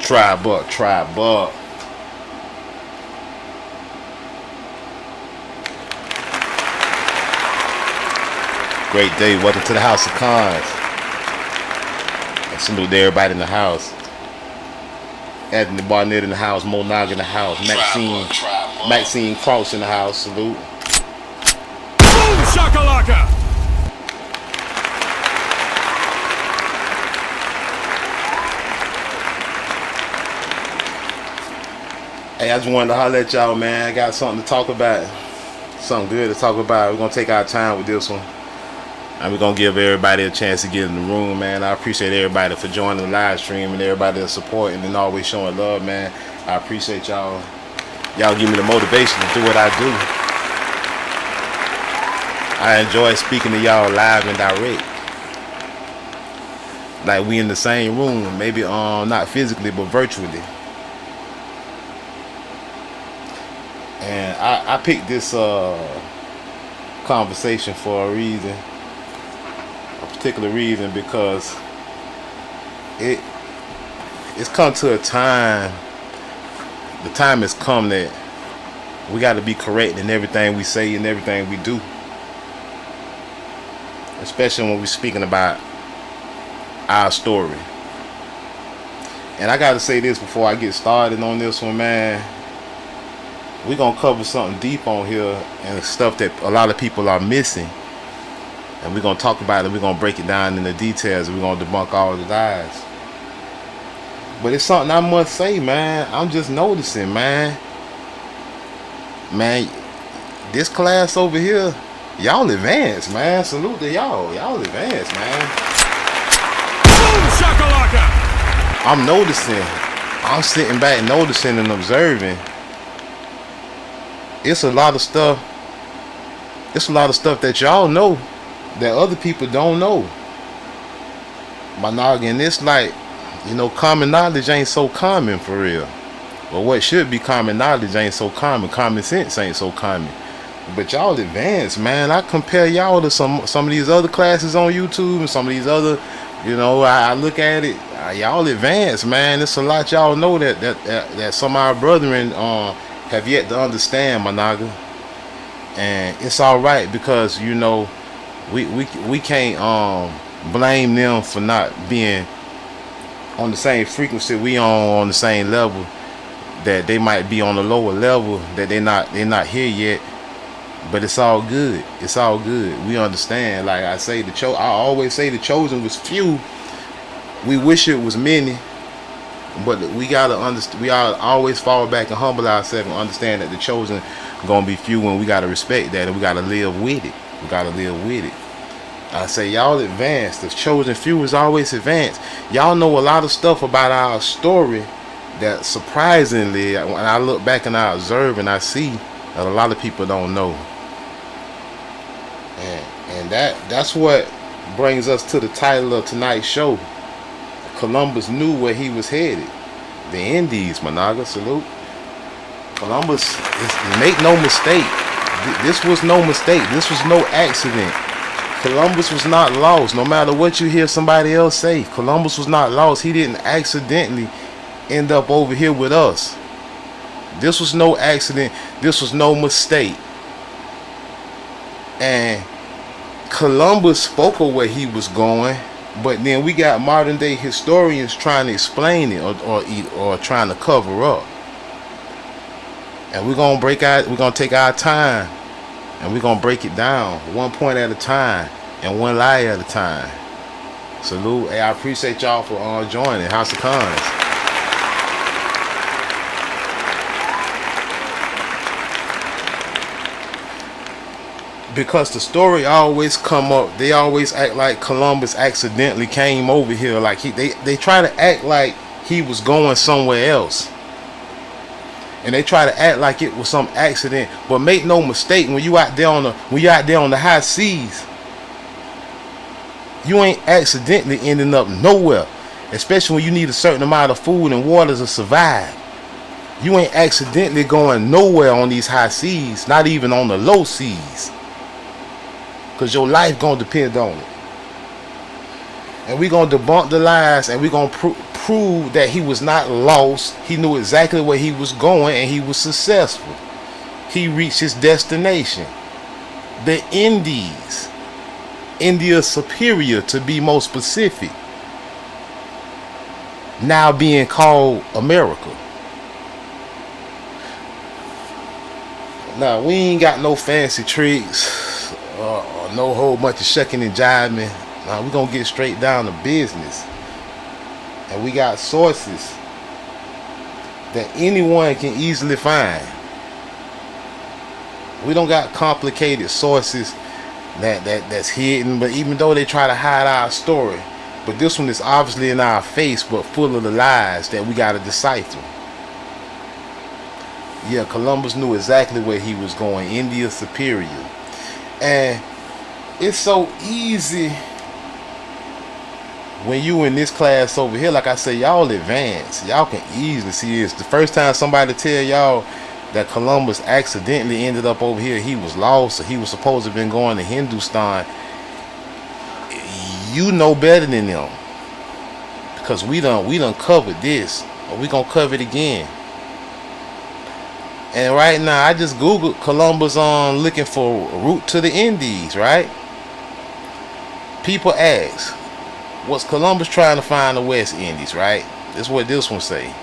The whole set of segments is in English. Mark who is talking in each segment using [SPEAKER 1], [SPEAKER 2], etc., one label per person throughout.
[SPEAKER 1] Try buck, try buck. Great day. Welcome to the House of Cons. And salute to everybody in the house. Anthony Barnett in the house. Mo Nog in the house. Maxine Cross in the house. Salute.
[SPEAKER 2] Boom shakalaka.
[SPEAKER 1] Hey, I just wanted to holler at y'all, man. I got something to talk about. Something good to talk about. We're going to take our time with this one. And we're going to give everybody a chance to get in the room, man. I appreciate everybody for joining the live stream and everybody that's supporting and always showing love, man. I appreciate y'all. Y'all give me the motivation to do what I do. I enjoy speaking to y'all live and direct. Like we in the same room. Maybe not physically, but virtually. And I picked this conversation for a reason, a particular reason, because it's come to a time, the time has come that we got to be correct in everything we say and everything we do, especially when we're speaking about our story. And I got to say this before I get started on this one, man. We're going to cover something deep on here and stuff that a lot of people are missing. And we're going to talk about it. We're going to break it down in the details. We're going to debunk all the lies. But it's something I must say, man. I'm just noticing, man. Man, this class over here, y'all advanced, man. Salute to y'all. Y'all advanced, man.
[SPEAKER 2] Boom shakalaka.
[SPEAKER 1] I'm noticing. I'm sitting back noticing and observing. It's a lot of stuff. It's a lot of stuff that y'all know that other people don't know. My noggin, it's like, common knowledge ain't so common for real. But what should be common knowledge ain't so common. Common sense ain't so common. But y'all advanced, man. I compare y'all to some of these other classes on YouTube and some of these other, I look at it. Y'all advanced, man. It's a lot y'all know that some of our brethren have yet to understand, my naga. And it's all right, because we can't blame them for not being on the same frequency we on the same level, that they might be on a lower level, that they're not here yet. But it's all good. It's all good. We understand. Like I say, I always say the chosen was few. We wish it was many. But we gotta understand. We gotta always fall back and humble ourselves and understand that the chosen gonna be few, and we gotta respect that, and we gotta live with it. We gotta live with it. I say y'all advanced. The chosen few is always advanced. Y'all know a lot of stuff about our story that surprisingly, when I look back and I observe and I see that a lot of people don't know. And that's what brings us to the title of tonight's show. Columbus knew where he was headed. The Indies, Managa, salute. Columbus, make no mistake. This was no mistake. This was no accident. Columbus was not lost. No matter what you hear somebody else say, Columbus was not lost. He didn't accidentally end up over here with us. This was no accident. This was no mistake. And Columbus spoke of where he was going. But then we got modern day historians trying to explain it or trying to cover up. And we're gonna take our time and we're gonna break it down one point at a time and one lie at a time. Salute. Hey, I appreciate y'all for joining House of Cons. Because the story always come up, they always act like Columbus accidentally came over here. Like they try to act like he was going somewhere else, and they try to act like it was some accident. But make no mistake, when you out there on the high seas, you ain't accidentally ending up nowhere. Especially when you need a certain amount of food and water to survive. You ain't accidentally going nowhere on these high seas, not even on the low seas. Because your life going to depend on it. And we're going to debunk the lies, and we're going to proved that he was not lost. He knew exactly where he was going, and he was successful. He reached his destination, the Indies. India Superior, to be more specific, now being called America. Now, we ain't got no fancy tricks or no whole bunch of shucking and jiving. Now, we gonna get straight down to business. And we got sources that anyone can easily find. We don't got complicated sources that's hidden, but even though they try to hide our story, but this one is obviously in our face, but full of the lies that we gotta decipher. Yeah, Columbus knew exactly where he was going, India Superior. And it's so easy when you in this class over here, like I say, y'all advanced. Y'all can easily see this. The first time somebody tell y'all that Columbus accidentally ended up over here, he was lost, or he was supposed to have been going to Hindustan, you know better than them. Because we done covered this, or we gonna cover it again. And right now, I just Googled Columbus on looking for a route to the Indies, right? People ask, was Columbus trying to find the West Indies, right? That's what this one say.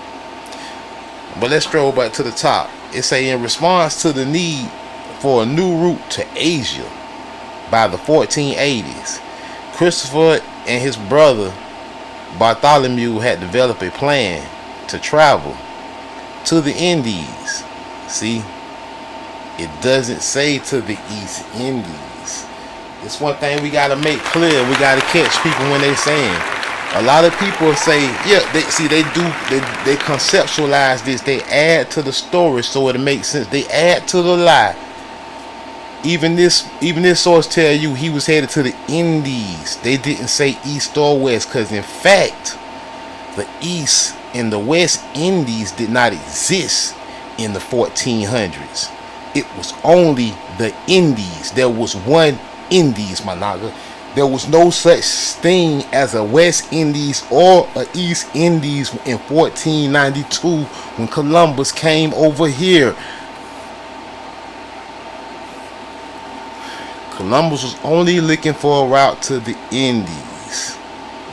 [SPEAKER 1] But let's stroll back to the top. It say, in response to the need for a new route to Asia by the 1480s, Christopher and his brother Bartholomew had developed a plan to travel to the Indies. See, it doesn't say to the East Indies. It's one thing we got to make clear. We got to catch people when they saying. A lot of people say, yeah, they conceptualize this. They add to the story so it makes sense. They add to the lie. Even this source tell you he was headed to the Indies. They didn't say East or West, because in fact, the East and the West Indies did not exist in the 1400s. It was only the Indies. There was one Indies, my nigga. There was no such thing as a West Indies or a East Indies in 1492 when Columbus came over here. Columbus was only looking for a route to the Indies,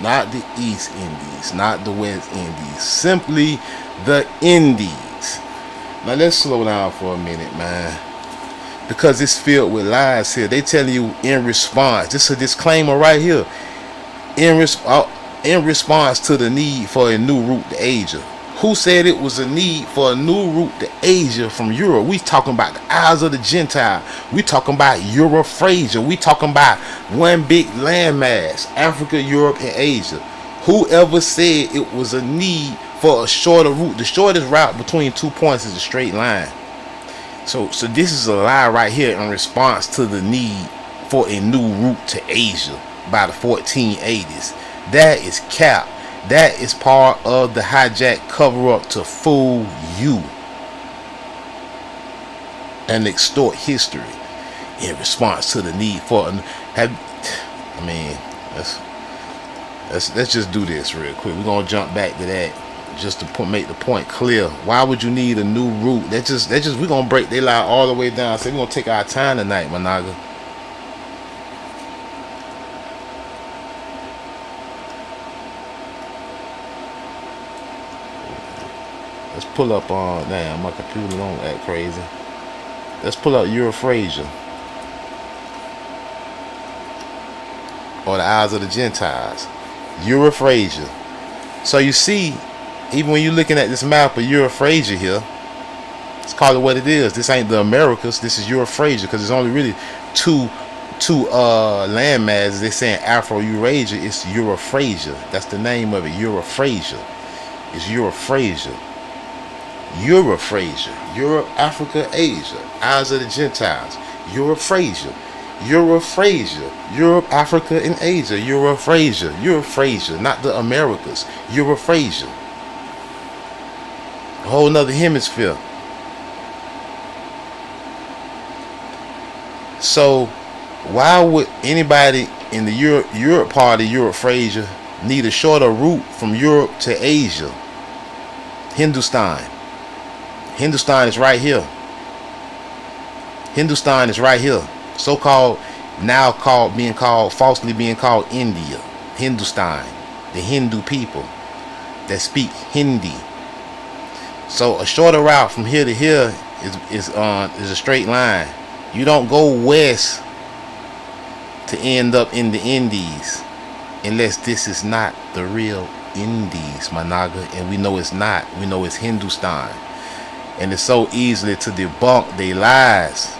[SPEAKER 1] not the East Indies, not the West Indies, simply the Indies. Now let's slow down for a minute, man, because it's filled with lies here. They telling you in response. This is a disclaimer right here. In response to the need for a new route to Asia. Who said it was a need for a new route to Asia from Europe? We talking about the Isles of the Gentile. We talking about Eurasia. We talking about one big landmass, Africa, Europe, and Asia. Whoever said it was a need for a shorter route? The shortest route between 2 points is a straight line. So this is a lie right here in response to the need for a new route to Asia by the 1480s. That is cap. That is part of the hijack cover-up to fool you and extort history in response to the need for. Let's just do this real quick. We're gonna jump back to that just to make the point clear. Why would you need a new route? We're gonna break their lie all the way down. So we're gonna take our time tonight, Managa. Let's pull up on, damn, my computer don't act crazy. Let's pull up Eurasia, or the Isles of the Gentiles. Eurasia. So you see, even when you're looking at this map of Eurasia here, let's call it what it is. This ain't the Americas. This is Eurasia, because there's only really two land masses. They're saying Afro-Eurasia. It's Eurasia. That's the name of it. Eurasia. It's Eurasia. Eurasia. Europe, Africa, Asia. Isles of the Gentiles. Eurasia. Europe, Africa, and Asia. Eurasia, not the Americas. Eurasia. A whole nother hemisphere. So why would anybody in the Europe part of Eurasia need a shorter route from Europe to Asia. Hindustan. Hindustan is right here. Hindustan is right here. So-called, now falsely being called India. Hindustan. The Hindu people that speak Hindi. So a shorter route from here to here is a straight line. You don't go west to end up in the Indies unless this is not the real Indies, my naga, and we know it's not. We know it's Hindustan, and it's so easily to debunk their lies.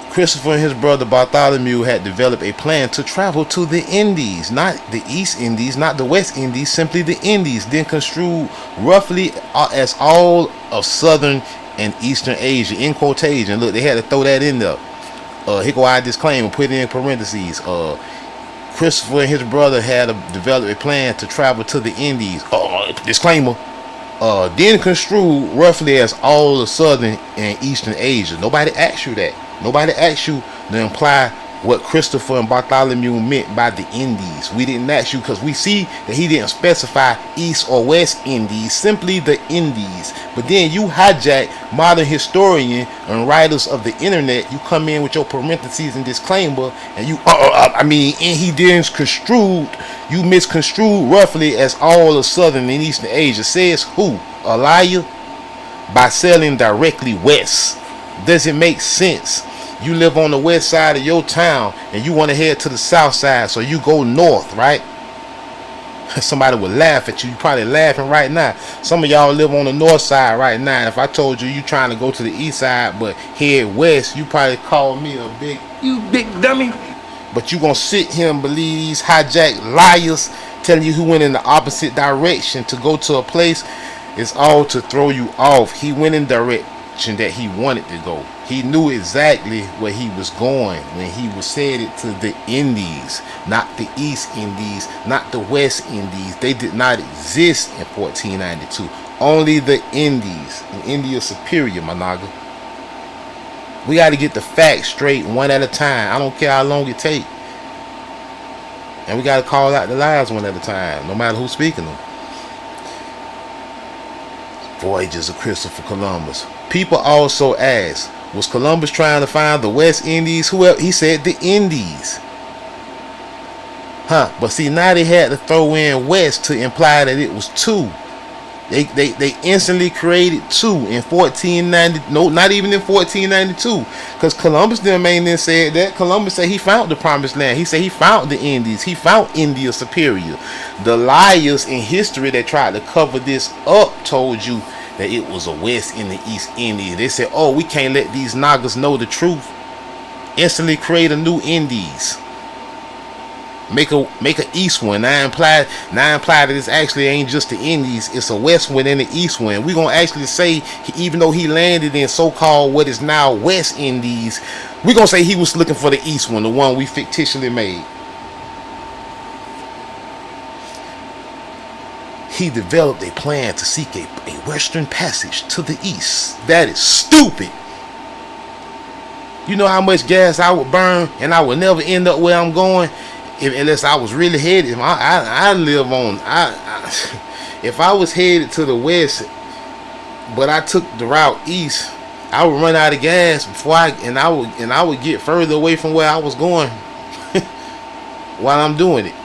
[SPEAKER 1] Christopher and his brother Bartholomew had developed a plan to travel to the Indies, not the East Indies, not the West Indies, simply the Indies, then construed roughly as all of Southern and Eastern Asia, in quotation. Look, they had to throw that in there. Here go our disclaimer, put it in parentheses. Christopher and his brother had developed a plan to travel to the Indies. Disclaimer. Then construed roughly as all of Southern and Eastern Asia. Nobody asked you that. Nobody asked you to imply what Christopher and Bartholomew meant by the Indies. We didn't ask you because we see that he didn't specify East or West Indies, simply the Indies. But then you hijack modern historian and writers of the internet. You come in with your parentheses and disclaimer, and you and he didn't construed. You misconstrued roughly as all of Southern and Eastern Asia. Says who? A liar? By selling directly west. Does it make sense? You live on the west side of your town and you want to head to the south side, so you go north, right? Somebody would laugh at you. You're probably laughing right now. Some of y'all live on the north side right now. If I told you trying to go to the east side but head west, you probably call me a big dummy. But you gonna sit here and believe these hijacked liars telling you who went in the opposite direction to go to a place. It's all to throw you off. He went in direction that he wanted to go. He knew exactly where he was going when he was headed to the Indies, not the East Indies, not the West Indies. They did not exist in 1492. Only the Indies. And India superior, my naga. We got to get the facts straight one at a time. I don't care how long it takes. And we got to call out the lies one at a time, no matter who's speaking them. Voyages of Christopher Columbus. People also ask, was Columbus trying to find the West Indies? Who else? He said the Indies. But see, now they had to throw in West to imply that it was two. They instantly created two in 1490. No, not even in 1492. Because Columbus then said that. Columbus said he found the promised land. He said he found the Indies. He found India superior. The liars in history that tried to cover this up told you that it was a West and the East Indies. They said, oh, we can't let these Nagas know the truth. Instantly create a new Indies. Make a East one. Now imply that this actually ain't just the Indies. It's a West one and an East one. We're gonna actually say, even though he landed in so-called what is now West Indies, we're gonna say he was looking for the East one, the one we fictitiously made. He developed a plan to seek a western passage to the east. That is stupid. You know how much gas I would burn and I would never end up where I'm going unless I was really headed. If I was headed to the west but I took the route east, I would run out of gas before I would get further away from where I was going while I'm doing it.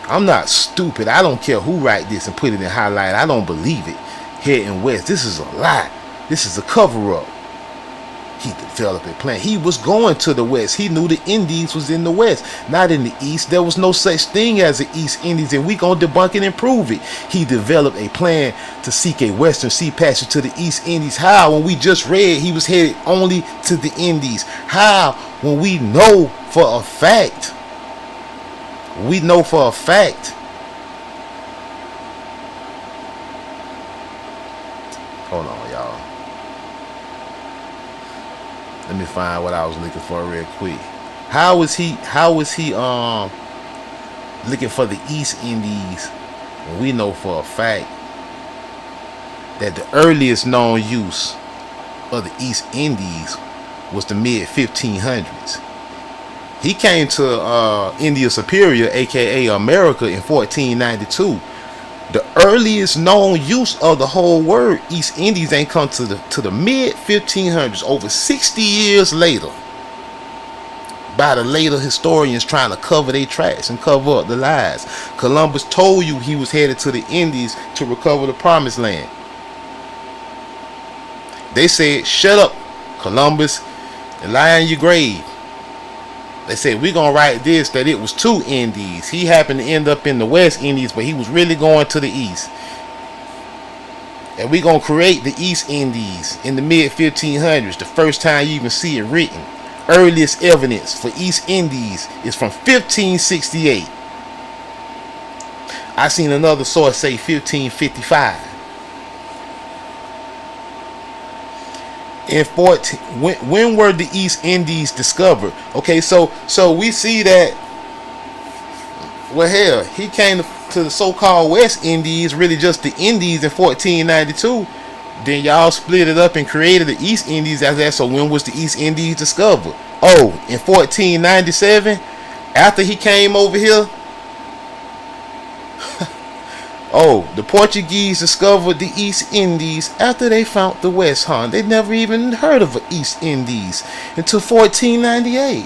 [SPEAKER 1] I'm not stupid. I don't care who write this and put it in highlight. I don't believe it. Heading west. This is a lie. This is a cover-up. He developed a plan. He was going to the west. He knew the Indies was in the west, not in the east. There was no such thing as the East Indies, and we gonna debunk it and prove it. He developed a plan to seek a western sea passage to the East Indies. How? When we just read he was headed only to the Indies. How? When we know for a fact. We know for a fact. Hold on, y'all. Let me find what I was looking for real quick. How was he looking for the East Indies when we know for a fact that the earliest known use of the East Indies was the mid 1500s. He came to India Superior, aka America, in 1492. The earliest known use of the whole word East Indies ain't come to the mid 1500s, over 60 years later, by the later historians trying to cover their tracks and cover up the lies. Columbus told you he was headed to the Indies to recover the promised land. They said, shut up, Columbus, and lie in your grave. They said, we're going to write this, that it was two Indies. He happened to end up in the West Indies, but he was really going to the East. And we're going to create the East Indies in the mid 1500s, the first time you even see it written. Earliest evidence for East Indies is from 1568. I seen another source say 1555. In 14, when were the East Indies discovered? Okay, so we see that, well, hell, he came to the so-called West Indies, really just the Indies, in 1492. Then y'all split it up and created the East Indies as that. So when was the East Indies discovered? Oh, in 1497, after he came over here. Oh, the Portuguese discovered the East Indies after they found the West, huh? They never even heard of the East Indies until 1498.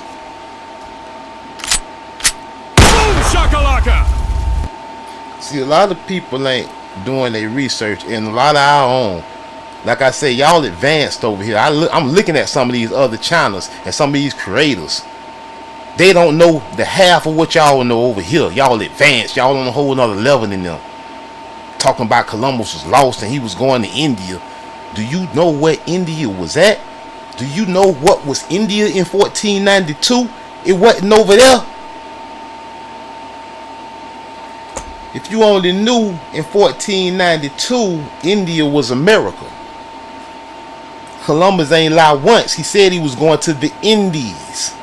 [SPEAKER 2] Boom shakalaka!
[SPEAKER 1] See, a lot of people ain't doing their research, and a lot of our own. Like I say, y'all advanced over here. I'm looking at some of these other channels and some of these creators. They don't know the half of what y'all know over here. Y'all advanced. Y'all on a whole nother level than them. Talking about Columbus was lost and he was going to India. Do you know where India was at? Do you know what was India in 1492? It wasn't over there. If you only knew in 1492, India was America. Columbus ain't lied once. He said he was going to the Indies.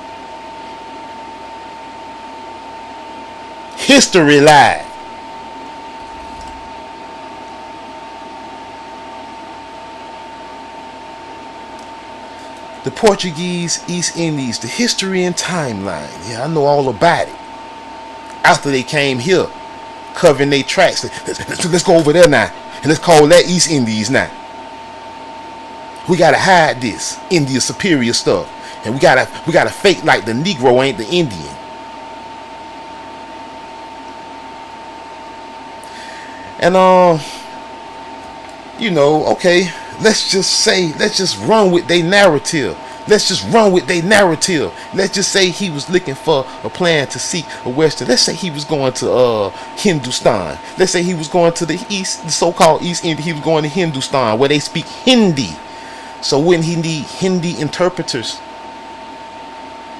[SPEAKER 1] History lied. The Portuguese East Indies, the history and timeline. Yeah, I know all about it. After they came here, covering their tracks. Let's go over there now. And let's call that East Indies now. We gotta hide this India Superior stuff. And we gotta fake like the Negro ain't the Indian. And you know, okay, let's just run with their narrative. Let's just run with their narrative. Let's just say he was looking for a plan to seek a Western. Let's say he was going to Hindustan. Let's say he was going to the East, the so-called East India. He was going to Hindustan, where they speak Hindi. So wouldn't he need Hindi interpreters?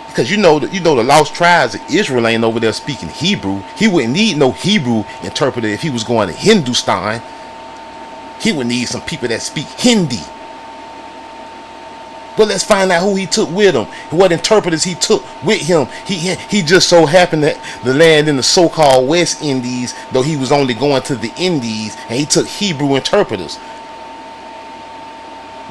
[SPEAKER 1] Because you know the lost tribes of Israel ain't over there speaking Hebrew. He wouldn't need no Hebrew interpreter if he was going to Hindustan. He would need some people that speak Hindi. But let's find out who he took with him, what interpreters he took with him. He just so happened that the land in the so-called West Indies, though he was only going to the Indies, and he took Hebrew interpreters.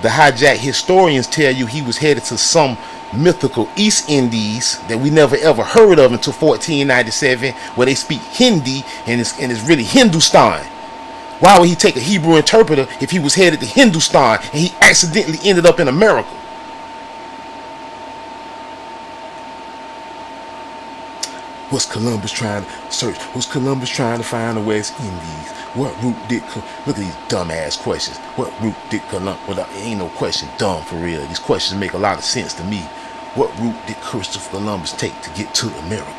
[SPEAKER 1] The hijack historians tell you he was headed to some mythical East Indies that we never ever heard of until 1497, where they speak Hindi and it's really Hindustan. Why would he take a Hebrew interpreter if he was headed to Hindustan and he accidentally ended up in America? Was Columbus trying to search? Was Columbus trying to find the West Indies? What route did look at these dumbass questions? What route did Columbus? Well, ain't no question dumb for real. These questions make a lot of sense to me. What route did Christopher Columbus take to get to America?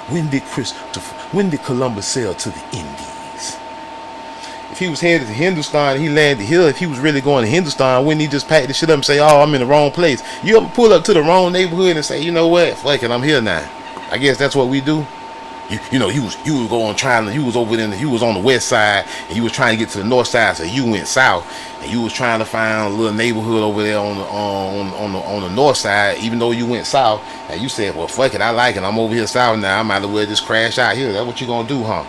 [SPEAKER 1] When did Columbus sail to the Indies? If he was headed to Hindustan and he landed here, if he was really going to Hindustan, wouldn't he just pack this shit up and say, "Oh, I'm in the wrong place"? You ever pull up to the wrong neighborhood and say, "You know what? Fuck it, I'm here now." I guess that's what we do. You know, you was going trying. You was over there. You was on the west side, and you was trying to get to the north side. So you went south, and you was trying to find a little neighborhood over there on the north side. Even though you went south, and you said, "Well, fuck it, I like it. I'm over here south now. I might as well just crash out here." That's what you gonna do, huh?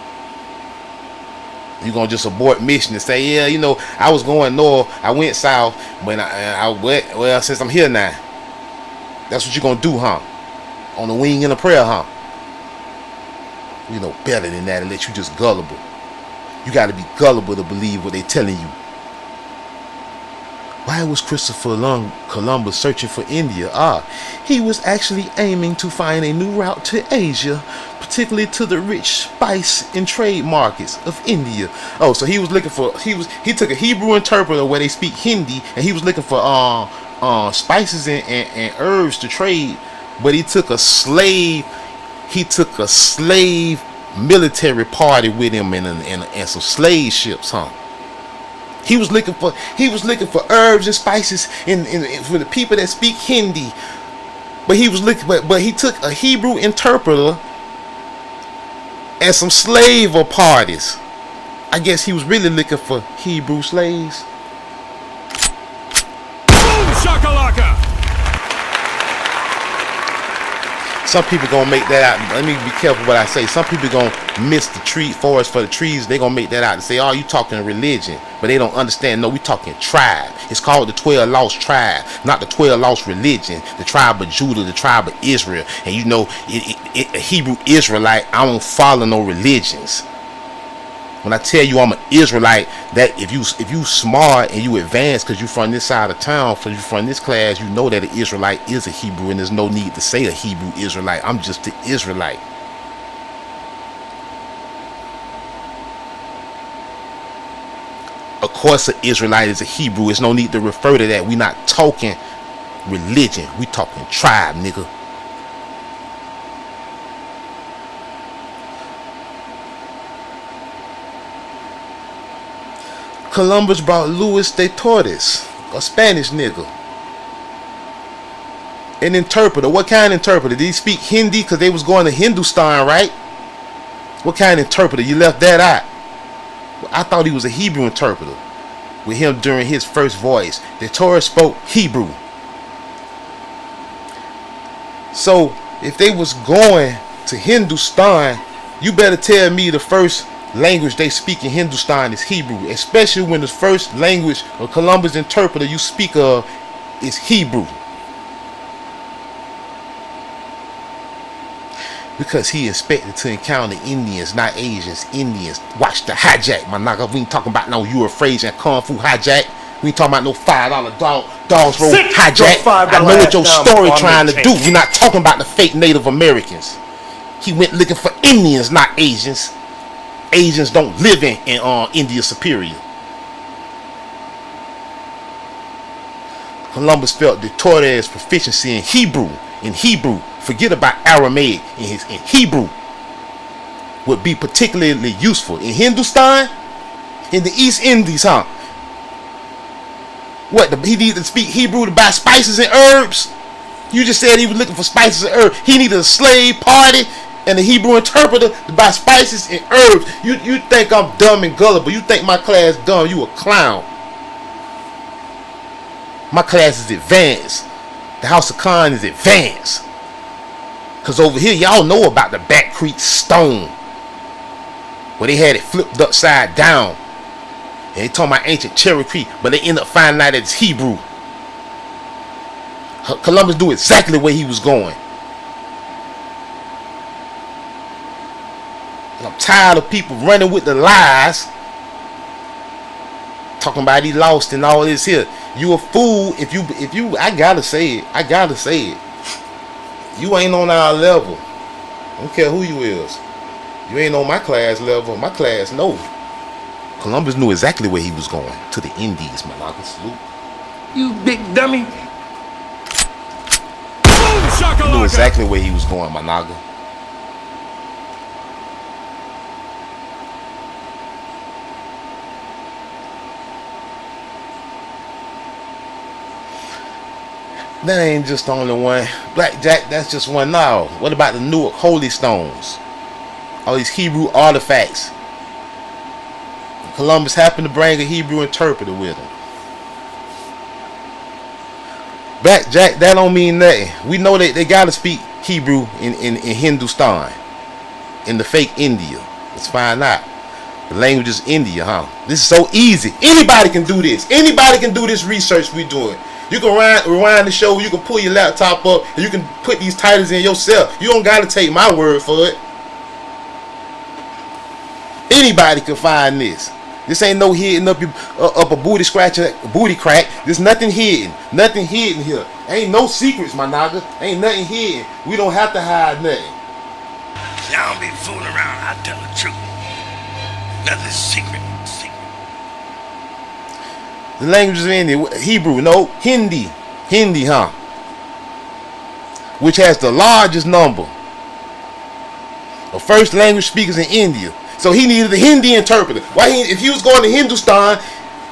[SPEAKER 1] You gonna just abort mission and say, "Yeah, you know, I was going north. I went south, but I went well since I'm here now." That's what you're gonna do, huh? On the wing and a prayer, huh? You know better than that and let you just gullible. You gotta be gullible to believe what they telling you. Why was Christopher Columbus searching for India? He was actually aiming to find a new route to Asia, particularly to the rich spice and trade markets of India. Oh, so he was looking for, he took a Hebrew interpreter where they speak Hindi, and he was looking for spices and herbs to trade, but he took a slave military party with him and some slave ships, huh? He was looking for herbs and spices in for the people that speak Hindi, but he took a Hebrew interpreter and some slave parties. I guess he was really looking for Hebrew slaves.
[SPEAKER 2] Boom shakalaka!
[SPEAKER 1] Some people gonna make that out. Let me be careful what I say. Some people gonna miss the forest for the trees. They gonna make that out and say, "Oh, you talking religion," but they don't understand. No, we talking tribe. It's called the 12 lost tribe, not the 12 lost religion. The tribe of Judah, the tribe of Israel, and you know, a Hebrew Israelite. I don't follow no religions. When I tell you I'm an Israelite, that if you smart and you advance because you from this side of town, because you from this class, you know that an Israelite is a Hebrew, and there's no need to say a Hebrew Israelite. I'm just an Israelite. Of course, an Israelite is a Hebrew. There's no need to refer to that. We're not talking religion. We talking tribe, nigga. Columbus brought Luis de Torres, a Spanish nigga. An interpreter. What kind of interpreter? Did he speak Hindi because they was going to Hindustan, right? What kind of interpreter? You left that out. I thought he was a Hebrew interpreter. With him during his first voyage, de Torres spoke Hebrew. So if they was going to Hindustan, you better tell me the first language they speak in Hindustan is Hebrew, especially when the first language of Columbus interpreter you speak of is Hebrew. Because he expected to encounter Indians, not Asians. Indians. Watch the hijack, my nigga. We ain't talking about no Eurafrasian Kung Fu hijack. We ain't talking about no $5 dogs roll hijack. I know what your story trying to do. We're not talking about the fake Native Americans. He went looking for Indians, not Asians. Asians don't live in India Superior. Columbus felt de Torres' proficiency in Hebrew, forget about Aramaic, in Hebrew, would be particularly useful in Hindustan, in the East Indies, huh? He needed to speak Hebrew to buy spices and herbs? You just said he was looking for spices and herbs. He needed a slave party and a Hebrew interpreter to buy spices and herbs. You think I'm dumb and gullible. You think my class dumb. You a clown. My class is advanced. The House of Khan is advanced. Because over here, y'all know about the Back Creek Stone, where they had it flipped upside down. And they talking about ancient Cherokee, but they end up finding out that it's Hebrew. Columbus knew exactly where he was going. And I'm tired of people running with the lies, talking about he lost and all this here. You a fool if you I gotta say it. You ain't on our level. I don't care who you is. You ain't on my class level. My class, no. Columbus knew exactly where he was going. To the Indies, my nigga. Salute.
[SPEAKER 3] You big dummy.
[SPEAKER 2] Boom shakalaka!
[SPEAKER 1] He knew exactly where he was going, my nigga. That ain't just the only one. Blackjack, that's just one now. What about the Newark Holy Stones? All these Hebrew artifacts. Columbus happened to bring a Hebrew interpreter with him. Blackjack, that don't mean nothing. We know that they gotta speak Hebrew in Hindustan. In the fake India. Let's find out. The language is India, huh? This is so easy. Anybody can do this. Anybody can do this research we doing. You can rewind the show. You can pull your laptop up and you can put these titles in yourself. You don't gotta take my word for it. Anybody can find this. This ain't no hitting up a booty scratcher, booty crack. There's nothing hidden. Nothing hidden here. Ain't no secrets, my nigga. Ain't nothing hidden. We don't have to hide nothing.
[SPEAKER 3] Y'all don't be fooling around. I tell the truth. Nothing's secret.
[SPEAKER 1] The languages in India, Hebrew, no, Hindi, huh? Which has the largest number of first language speakers in India. So he needed a Hindi interpreter. Why if he was going to Hindustan,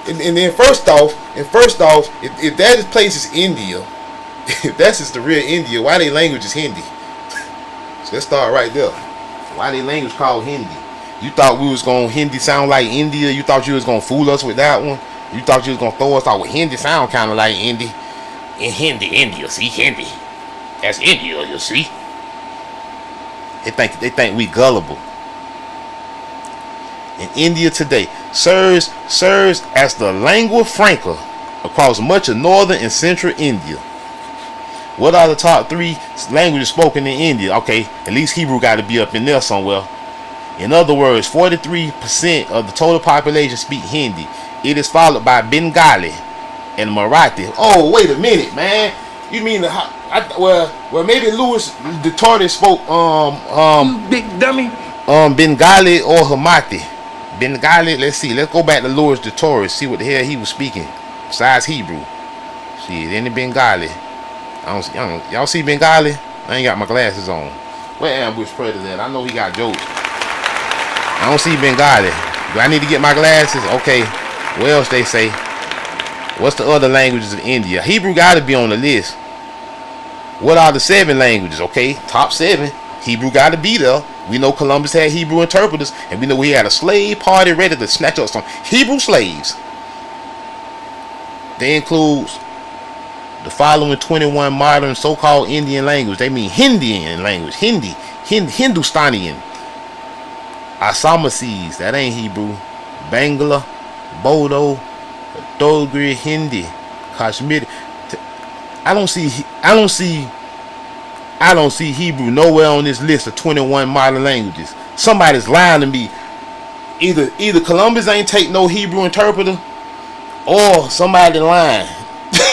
[SPEAKER 1] and then first off, if that place is India, if that's just the real India, why their language is Hindi? So let's start right there. Why their language called Hindi? You thought we was gonna Hindi sound like India? You thought you was gonna fool us with that one? You thought you was gonna throw us out with Hindi sound kind of like Hindi? In Hindi, India, see Hindi. That's India, you see. They think we gullible. In India today, serves as the lingua franca across much of northern and central India. What are the top 3 languages spoken in India? Okay, at least Hebrew got to be up in there somewhere. In other words, 43% of the total population speak Hindi. It is followed by Bengali and Marathi. Oh, wait a minute, man. You mean well maybe Louis the Tortoise spoke
[SPEAKER 3] You big dummy.
[SPEAKER 1] Bengali or Himati. Bengali, let's go back to Louis the Tortoise, see what the hell he was speaking besides Hebrew. Shit, any Bengali. Y'all see Bengali? I ain't got my glasses on. Where Ambush Predator at? I know he got jokes. I don't see Bengali. Do I need to get my glasses? Okay. What else they say? What's the other languages of India? Hebrew got to be on the list. What are the 7 languages? Okay, top 7. Hebrew got to be there. We know Columbus had Hebrew interpreters, and we know we had a slave party ready to snatch up some Hebrew slaves. They include the following 21 modern so-called Indian languages. They mean Hindian language. Hindustanian. Assamese, that ain't Hebrew. Bangla, Bodo, Dogri, Hindi, Kashmiri. I don't see Hebrew nowhere on this list of 21 modern languages. Somebody's lying to me. Either Columbus ain't take no Hebrew interpreter, or somebody lying.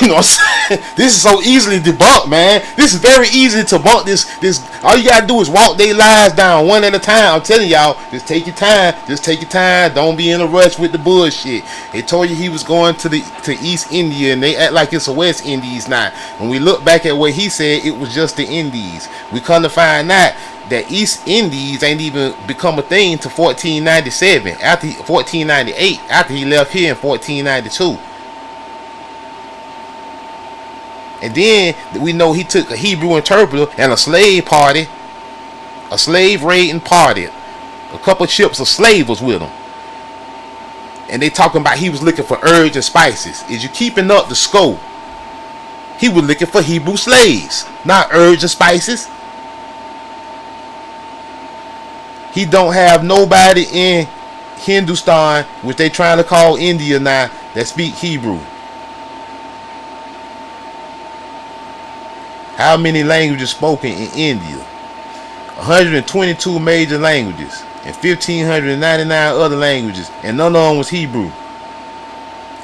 [SPEAKER 1] You know what I'm saying? This is so easily debunked, man. This is very easy to debunk this. All you gotta do is walk their lies down one at a time. I'm telling y'all, just take your time. Don't be in a rush with the bullshit. They told you he was going to East India, and they act like it's a West Indies now. When we look back at what he said, it was just the Indies. We come to find out that East Indies ain't even become a thing to 1497, after 1498, after he left here in 1492. And then we know he took a Hebrew interpreter and a slave party, a slave raiding party. A couple of ships of slaves was with him. And they talking about he was looking for herbs and spices. Is you keeping up the scope? He was looking for Hebrew slaves, not herbs and spices. He don't have nobody in Hindustan, which they trying to call India now, that speak Hebrew. How many languages spoken in India? 122 major languages and 1,599 other languages, and none of them was Hebrew.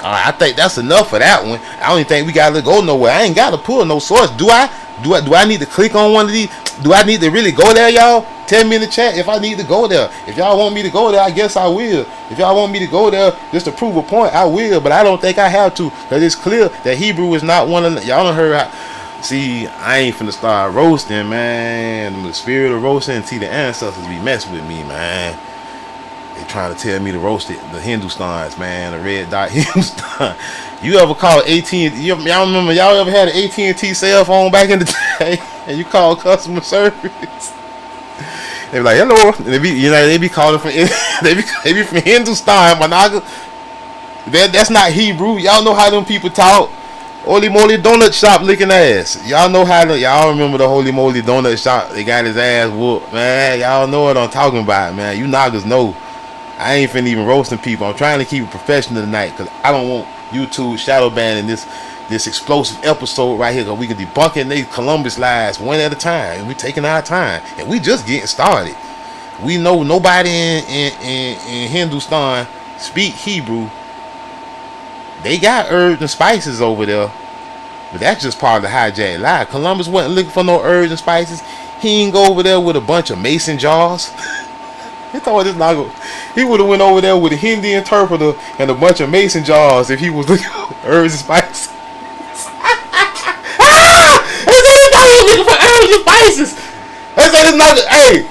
[SPEAKER 1] I think that's enough for that one. I don't even think we gotta go nowhere. I ain't gotta pull no source. Do I need to click on one of these? Do I need to really go there, y'all? Tell me in the chat if I need to go there. If y'all want me to go there, I guess I will. If y'all want me to go there just to prove a point, I will. But I don't think I have to, because it's clear that Hebrew is not one of the, y'all done heard how. See, I ain't finna start roasting, man. The spirit of roasting, see, the ancestors be messing with me, man. They trying to tell me to roast it, the Hindustans, man, the red dot Hindustan. You ever call AT&T? Y'all remember y'all ever had an AT&T cell phone back in the day, and you call customer service? They be like, hello. And they be calling from they be from Hindustan, Managa. That's not Hebrew. Y'all know how them people talk. Holy moly donut shop licking ass. Y'all know how y'all remember the holy moly donut shop? They got his ass whooped, man. Y'all know what I'm talking about, man. You niggas know. I ain't finna even roasting people. I'm trying to keep it professional tonight, because I don't want YouTube shadow banning this this explosive episode right here, because we can debunking these Columbus lies one at a time, and we taking our time, and we just getting started. We know nobody in Hindustan speak Hebrew. They got herbs and spices over there, but that's just part of the hijack lie. Columbus wasn't looking for no herbs and spices. He ain't go over there with a bunch of mason jars. He thought this nigga, he would have went over there with a Hindi interpreter and a bunch of mason jars if he was looking for herbs and spices. Looking for herbs and spices. They say this nigga, hey,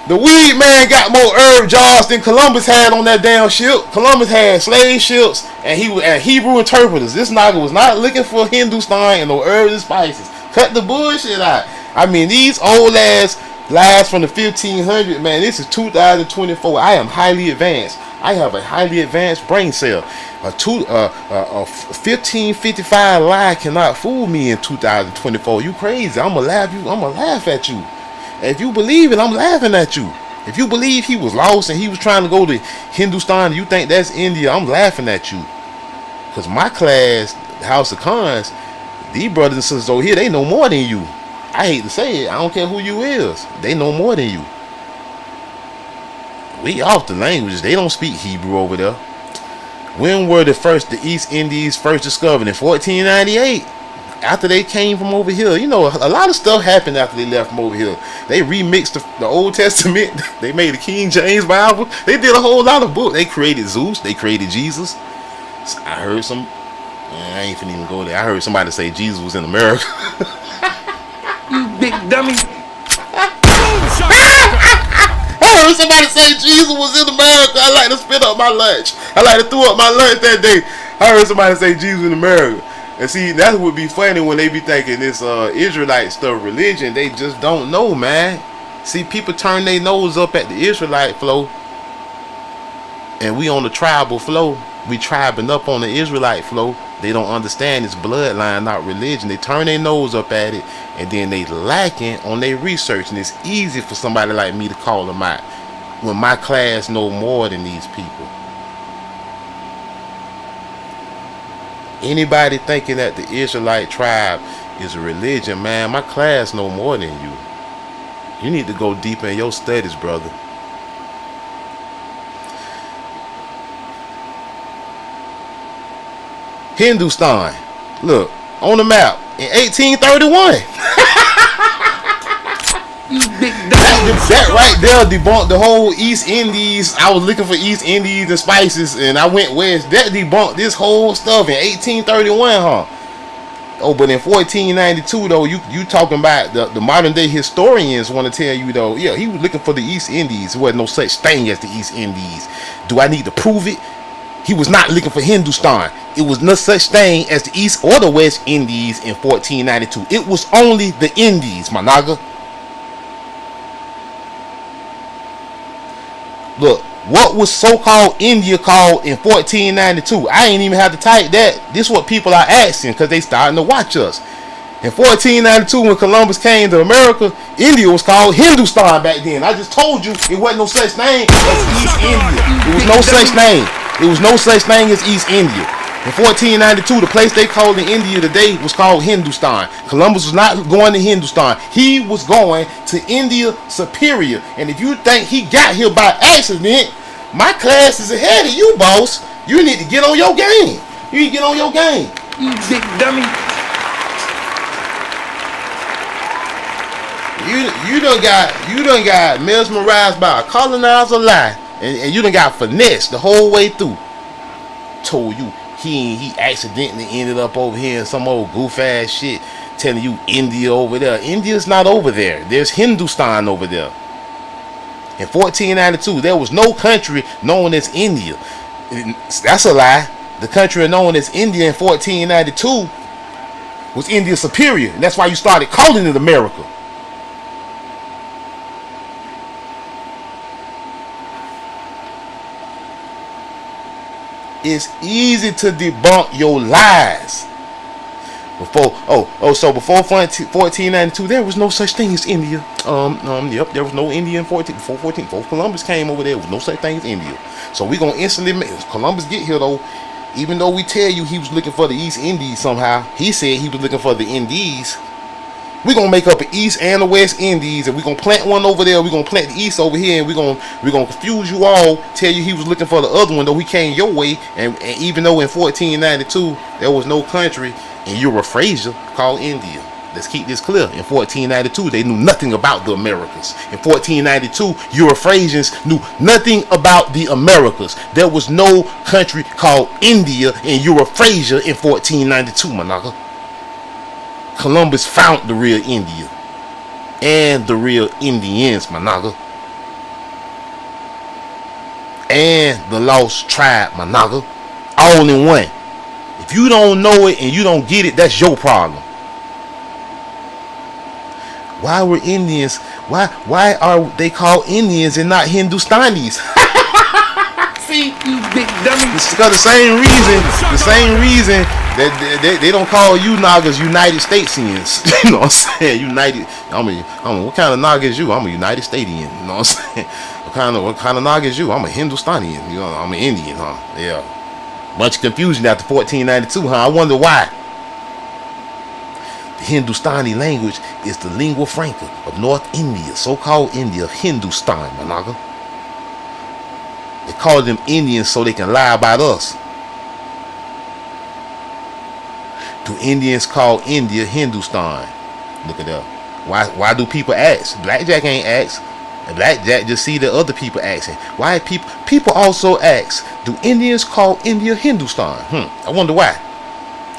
[SPEAKER 1] the weed man got more herb jars than Columbus had on that damn ship. Columbus had slave ships and he had Hebrew interpreters. This nigga was not looking for Hindustan and no herbs and spices. Cut the bullshit out. I mean, these old ass lies from the 1500s, man. This is 2024. I am highly advanced. I have a highly advanced brain cell. A 1555 lie cannot fool me in 2024. You crazy? I'ma laugh at you. If you believe it, I'm laughing at you. If you believe he was lost and he was trying to go to Hindustan, you think that's India, I'm laughing at you. Because my class, House of Khans, these brothers and sisters over here, they know more than you. I hate to say it, I don't care who you is. They know more than you. We off the languages. They don't speak Hebrew over there. When were the East Indies first discovered? In 1498. After they came from over here. You know, a lot of stuff happened after they left from over here. They remixed the Old Testament. They made the King James Bible. They did a whole lot of books. They created Zeus. They created Jesus. I heard some, I ain't finna even go there. I heard somebody say Jesus was in America.
[SPEAKER 3] You big dummy.
[SPEAKER 2] Boom shakalaka!
[SPEAKER 1] I heard somebody say Jesus was in America. I like to spit up my lunch. I like to throw up my lunch that day. I heard somebody say Jesus in America. And see, that would be funny when they be thinking this Israelite stuff, religion. They just don't know, man. See, people turn their nose up at the Israelite flow, and we on the tribal flow. We tribing up on the Israelite flow. They don't understand it's bloodline, not religion. They turn their nose up at it, and then they lacking on their research. And it's easy for somebody like me to call them out when my class know more than these people. Anybody thinking that the Israelite tribe is a religion, man, my class know more than you. You need to go deeper in your studies, brother. Hindustan. Look, on the map in 1831. That right there debunked the whole East Indies. I was looking for East Indies and spices, and I went west. That debunked this whole stuff in 1831, huh? Oh, but in 1492, though, you talking about the modern day historians want to tell you, though, yeah, he was looking for the East Indies. There wasn't no such thing as the East Indies. Do I need to prove it? He was not looking for Hindustan. It was no such thing as the East or the West Indies in 1492. It was only the Indies, my naga. Look, what was so-called India called in 1492? I ain't even have to type that. This is what people are asking because they starting to watch us. In 1492, when Columbus came to America, India was called Hindustan back then. I just told you it wasn't no such thing as East India. It was no such thing. It was no such thing as East India. In 1492, the place they called in India today was called Hindustan. Columbus was not going to Hindustan. He was going to India Superior. And if you think he got here by accident, my class is ahead of you, boss. You need to get on your game. You need to get on your game.
[SPEAKER 3] You big dummy.
[SPEAKER 1] You done got mesmerized by a colonizer lie, and you done got finessed the whole way through. Told you he accidentally ended up over here in some old goof ass shit, telling you India over there. India's not over there. There's Hindustan over there. In 1492, there was no country known as India. That's a lie. The country known as India in 1492 was India Superior, and that's why you started calling it America. It's easy to debunk your lies. Before 1492, there was no such thing as India. Yep, there was no India in 14. Before Columbus came over there was no such thing as India. So we gonna instantly make Columbus get here though. Even though we tell you he was looking for the East Indies somehow, he said he was looking for the Indies. We're gonna make up an East and a West Indies, and we're gonna plant one over there, we're gonna plant the East over here, and we're gonna confuse you all, tell you he was looking for the other one, though he came your way, and even though in 1492 there was no country in Euphrasia called India. Let's keep this clear. In 1492, they knew nothing about the Americas. In 1492, Euraphrasians knew nothing about the Americas. There was no country called India in Euphrasia in 1492, my nigga. Columbus found the real India and the real Indians, my nigga, and the lost tribe, my nigga, all in one. If you don't know it and you don't get it, that's your problem. Why were Indians? Why are they called Indians and not Hindustanis? See, you big dummy. It's because the same reason that they don't call you Nagas United Statesians. You know what I'm saying? United. I mean, what kind of Naga is you? I'm a United Statian. You know what I'm saying? What kind of Naga is you? I'm a Hindustanian. You know, I'm an Indian, huh? Yeah. Much confusion after 1492, huh? I wonder why. The Hindustani language is the lingua franca of North India, so-called India, of Hindustan, my naga. They call them Indians so they can lie about us. Do Indians call India Hindustan? Look at that. Why do people ask? Blackjack ain't ask. And Blackjack just see the other people asking. Why people also ask, do Indians call India Hindustan? I wonder why.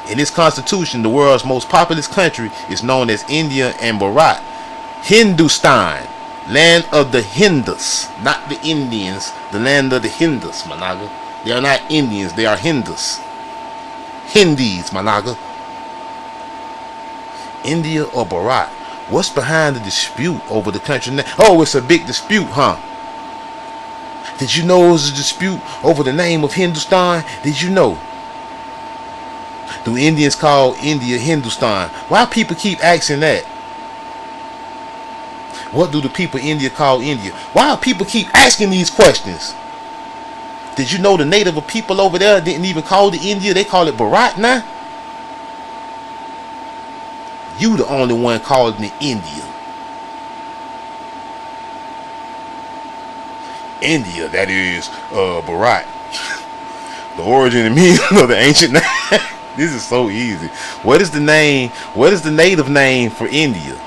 [SPEAKER 1] In this constitution, the world's most populous country is known as India and Bharat. Hindustan, land of the Hindus, not the Indians, the land of the Hindus, my naga. They are not Indians, they are Hindus. Hindis, my naga. India or Bharat. What's behind the dispute over the country name? Oh, it's a big dispute, huh? Did you know it was a dispute over the name of Hindustan? Did you know? Do Indians call India Hindustan? Why people keep asking that? What do the people of India call India? Why people keep asking these questions? Did you know the native people over there didn't even call it India? They call it Bharat now. You the only one calling it India. India, that is Bharat. The origin and meaning of the ancient name. This is so easy. What is the name? What is the native name for India?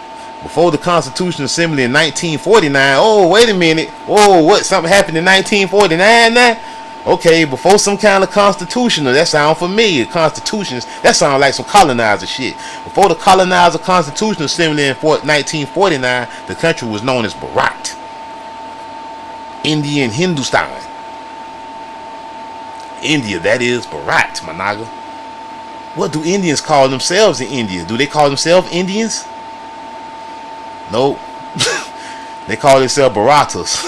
[SPEAKER 1] Before the Constitutional Assembly in 1949. Oh, wait a minute. Whoa, what? Something happened in 1949 now? Okay, before some kind of constitutional. That sounds familiar. Constitutions. That sounds like some colonizer shit. Before the colonizer Constitutional Assembly in 1949, the country was known as Bharat. India and Hindustan. India, that is Bharat, my naga. What do Indians call themselves in India? Do they call themselves Indians? Nope. They call themselves Bharatas.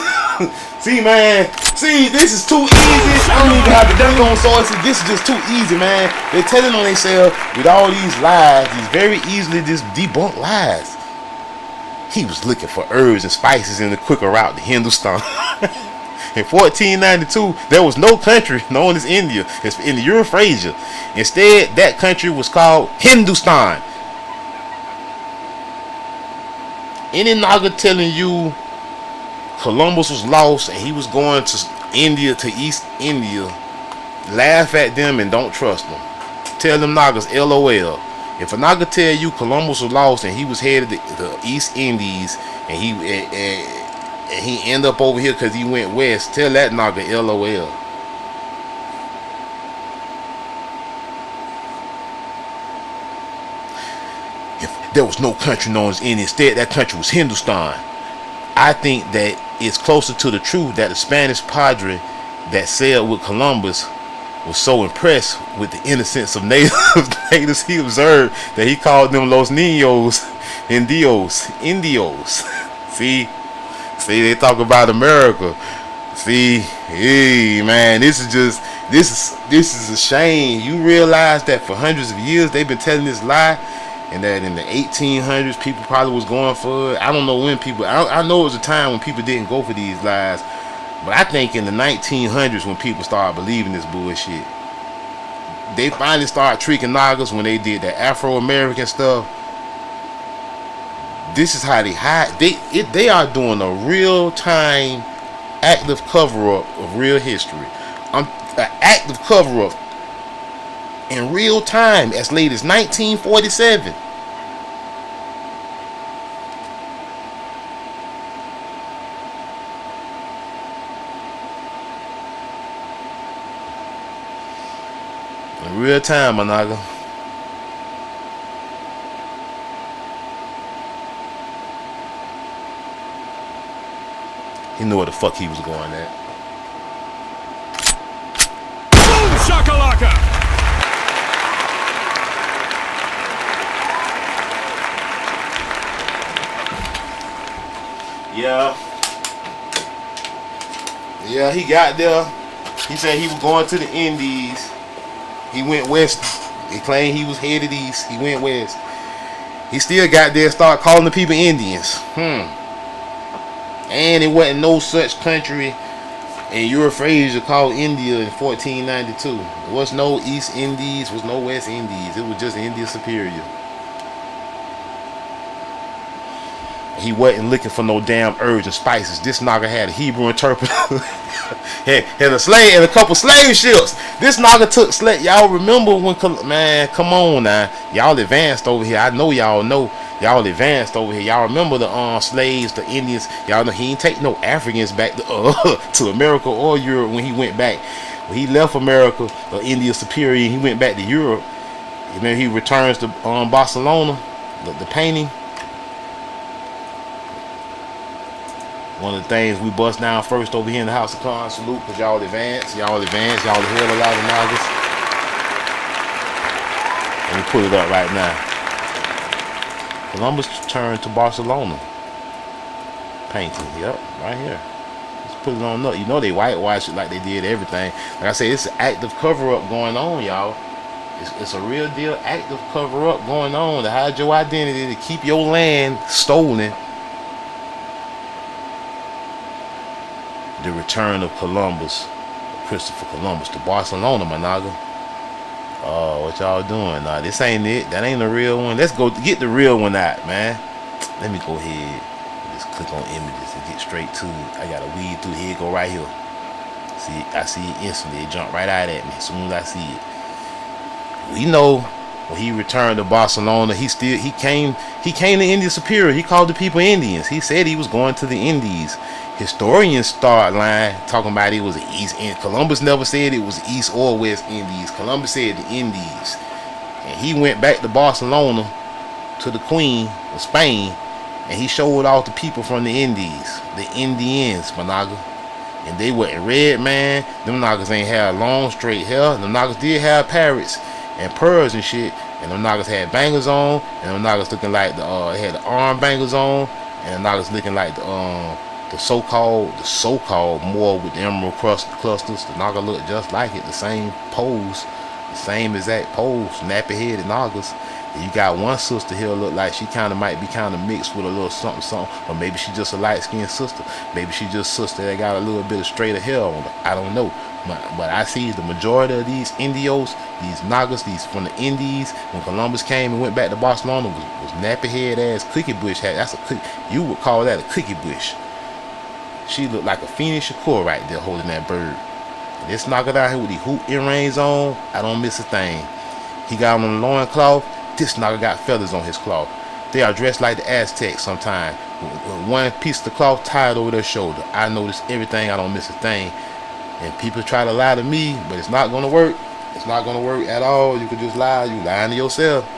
[SPEAKER 1] See, man. See, this is too easy. I don't even have to dunk on sources. This is just too easy, man. They're telling on themselves with all these lies, these very easily just debunked lies. He was looking for herbs and spices in the quicker route to Hindustan. In 1492, there was no country known as India. It's in Euphrasia. Instead, that country was called Hindustan. Any naga telling you Columbus was lost and he was going to India, to East India, laugh at them and don't trust them. Tell them nagas LOL. If a naga tell you Columbus was lost and he was headed to the East Indies and he end up over here because he went west, tell that naga LOL. If there was no country known as India, instead that country was Hindustan. I think that it's closer to the truth that the Spanish padre that sailed with Columbus was so impressed with the innocence of natives he observed that he called them Los Niños Indios. See, they talk about America. See, hey man, this is a shame. You realize that for hundreds of years they've been telling this lie, and that in the 1800s people probably was going for it. I don't know when people. I know it was a time when people didn't go for these lies, but I think in the 1900s when people started believing this bullshit. they finally started tricking Nagas when they did that Afro-American stuff. This is how they hide. They are doing a real-time active cover-up of real history. An active cover-up in real time as late as 1947. In real time, my nigga. He knew where the fuck he was going at.
[SPEAKER 2] Boom shakalaka!
[SPEAKER 1] Yeah, he got there. He said he was going to the Indies. He went west. He claimed he was headed east. He went west. He still got there and started calling the people Indians. And it wasn't no such country in Eurasia called India in 1492. There was no East Indies, was no West Indies. It was just India Superior. He wasn't looking for no damn herbs and spices. This nigga had a Hebrew interpreter. had a slave and a couple slave ships. This nigga took slave. Y'all remember when, man, come on now. Y'all advanced over here. I know y'all know. Y'all advanced over here. Y'all remember the slaves, the Indians. Y'all know he ain't take no Africans back to America or Europe when he went back. When he left America, the India Superior, he went back to Europe. And then he returns to Barcelona, the painting. One of the things we bust down first over here in the House of Cards. Salute, because y'all advance. Y'all advance. Y'all the hell a lot of Nagas. Let me put it up right now. Columbus turned to Barcelona. Painting. Yep, right here. Let's put it on up. You know they whitewash it like they did everything. Like I said, it's an active cover-up going on, y'all. It's a real deal active cover-up going on to hide your identity, to keep your land stolen. The return of Columbus, Christopher Columbus, to Barcelona, my nigga. Oh, what y'all doing? Nah, this ain't it. That ain't the real one. Let's go get the real one out, man. Let me go ahead and just click on images and get straight to it. I gotta weed through here, go right here. See, I see it instantly. It jumped right out at me as soon as I see it. We know when he returned to Barcelona, he came to India Superior. He called the people Indians. He said he was going to the Indies. Historians start lying, talking about it was the East Indies. Columbus never said it was East or West Indies. Columbus said the Indies. And he went back to Barcelona to the Queen of Spain, and he showed off the people from the Indies, the Indians, Managa. And they were red, man. Them niggas ain't had long straight hair. Them niggas did have parrots and pearls and shit. And them niggas had bangles on, and them niggas looking like they had the arm bangles on, and them niggas looking like the so-called more with the emerald clusters. The naga look just like it, the same pose, the same exact pose, nappy-headed nagas. And you got one sister here look like she might be mixed with a little something, or maybe she just a light-skinned sister. Maybe she just sister that got a little bit of straighter hair on her. I don't know. But I see the majority of these Indios, these Nagas, these from the Indies, when Columbus came and went back to Barcelona, was nappy-head ass cookie bush hat. That's a cookie. You would call that a cookie bush. She looked like a Phoenix Shakur right there holding that bird. And this Naga down here with the hoop earrings on, I don't miss a thing. He got on the loincloth. This Naga got feathers on his cloth. They are dressed like the Aztecs sometimes, with one piece of the cloth tied over their shoulder. I notice everything. I don't miss a thing. And people try to lie to me, but it's not gonna work. It's not gonna work at all. You could just lie. You lying to yourself.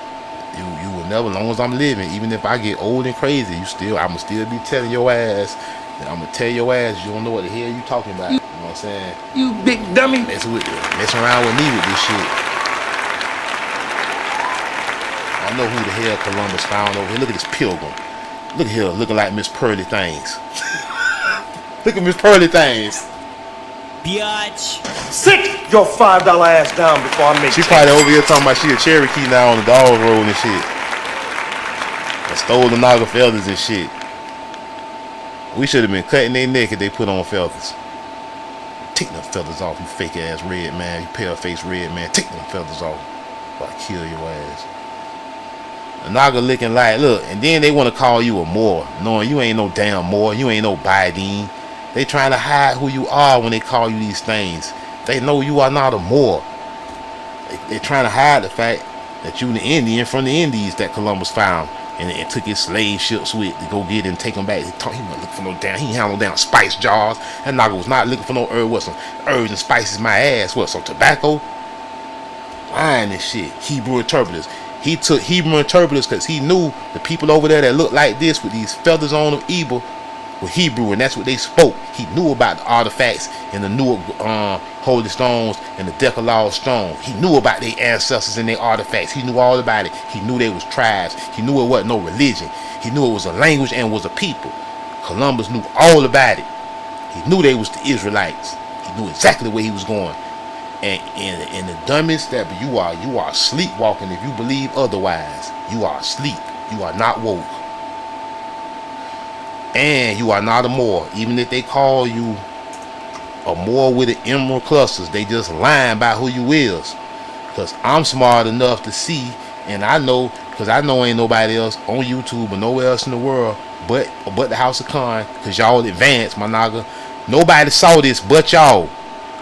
[SPEAKER 1] You will never, as long as I'm living, even if I get old and crazy, I'ma still be telling your ass. And I'm gonna tell your ass you don't know what the hell you talking about. You know what I'm saying?
[SPEAKER 3] You big dummy.
[SPEAKER 1] Messing around with me with this shit. I know who the hell Columbus found over here. Look at this pilgrim. Look at here, looking like Miss Pearly Things. Look at Miss Pearly Things.
[SPEAKER 4] Biatch.
[SPEAKER 3] Sit your $5 ass down before I make
[SPEAKER 1] She probably over here talking about she a Cherokee now on the dog road and shit. And stole the Naga feathers and shit. We should have been cutting their neck if they put on feathers. Take them feathers off, you fake ass red man, you pale face red man. Take them feathers off, or I kill your ass. A Naga looking like, look, and then they want to call you a Moor, knowing you ain't no damn Moor, you ain't no Bideen. They trying to hide who you are when they call you these things. They know you are not a Moor. They trying to hide the fact that you the Indian from the Indies that Columbus found and took his slave ships with to go get and take them back. He wasn't looking for no damn, he ain't had no damn spice jars. That Naga was not looking for no herb. What, some herbs and spices my ass? What, some tobacco? Lying and shit. Hebrew interpreters. He took Hebrew interpreters because he knew the people over there that looked like this with these feathers on of evil were Hebrew, and that's what they spoke. He knew about the artifacts and the new holy stones and the Decalogue stone. He knew about their ancestors and their artifacts. He knew all about it. He knew they was tribes. He knew it wasn't no religion. He knew it was a language and was a people. Columbus knew all about it. He knew they was the Israelites. He knew exactly where he was going. And the dumbest that you are sleepwalking if you believe otherwise. You are asleep. You are not woke. And you are not a Moor. Even if they call you a Moor with the emerald clusters, they just lying about who you is. Because I'm smart enough to see, and I know, because I know ain't nobody else on YouTube or nowhere else in the world but the House of Khan, because y'all advanced, my Naga. Nobody saw this but y'all.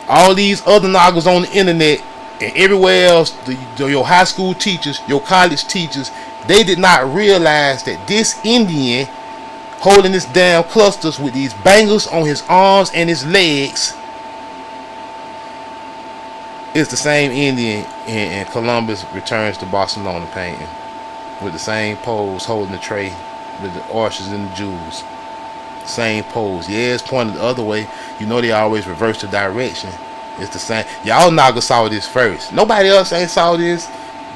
[SPEAKER 1] All these other Nagas on the internet and everywhere else, your high school teachers, your college teachers, they did not realize that this Indian holding this damn clusters with these bangles on his arms and his legs is the same Indian in Columbus Returns to Barcelona painting, with the same pose, holding the tray with the oysters and the jewels. Same pose. Yeah, it's pointed the other way. You know they always reverse the direction. It's the same. Y'all Naga saw this first. Nobody else ain't saw this.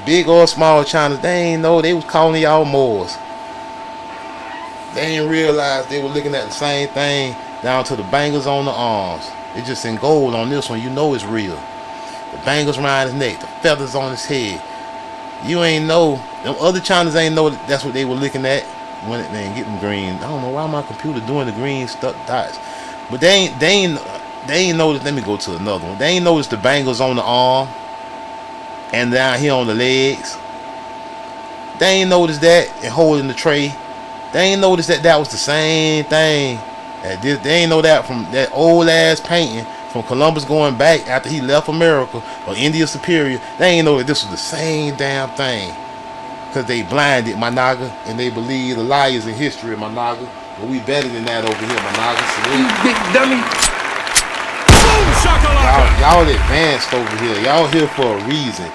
[SPEAKER 1] Big or small Chinas, they ain't know. They was calling y'all Moors. They ain't realize they were looking at the same thing down to the bangles on the arms. It's just in gold on this one. You know it's real. The bangles around his neck, the feathers on his head. You ain't know. Them other Chinas ain't know that's what they were looking at when they ain't getting green. I don't know why my computer doing the green stuck dots. But they ain't noticed. Let me go to another one. They ain't noticed the bangles on the arm and down here on the legs. They ain't noticed that and holding the tray. They ain't noticed that was the same thing. They ain't know that from that old ass painting from Columbus going back after he left America or India Superior. They ain't know that this was the same damn thing. Because they blinded, my Naga, and they believe the liars in history, my Naga. But we better than that over here, my Naga. So
[SPEAKER 3] Big dummy.
[SPEAKER 2] Boom shakalaka!
[SPEAKER 1] y'all advanced over here. Y'all here for a reason.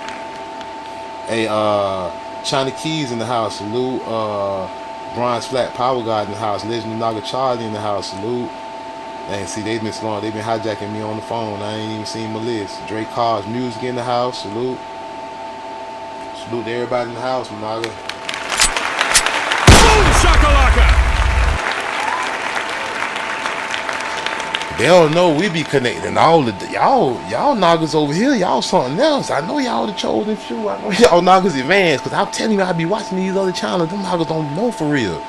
[SPEAKER 1] Hey, China Keys in the house, salute. Bronze Flat Power God in the house. Legendary Naga Charlie in the house, salute. And see, they've been slowing. They've been hijacking me on the phone. I ain't even seen my list. Drake Carr's music in the house, salute. Salute to everybody in the house, Naga.
[SPEAKER 2] Boom shakalaka!
[SPEAKER 1] They don't know we be connecting all the y'all Nagas over here. Y'all something else. I know y'all the chosen few. I know y'all Nagas advanced. Because I'm telling you, I be watching these other channels. Them Nagas don't know for real.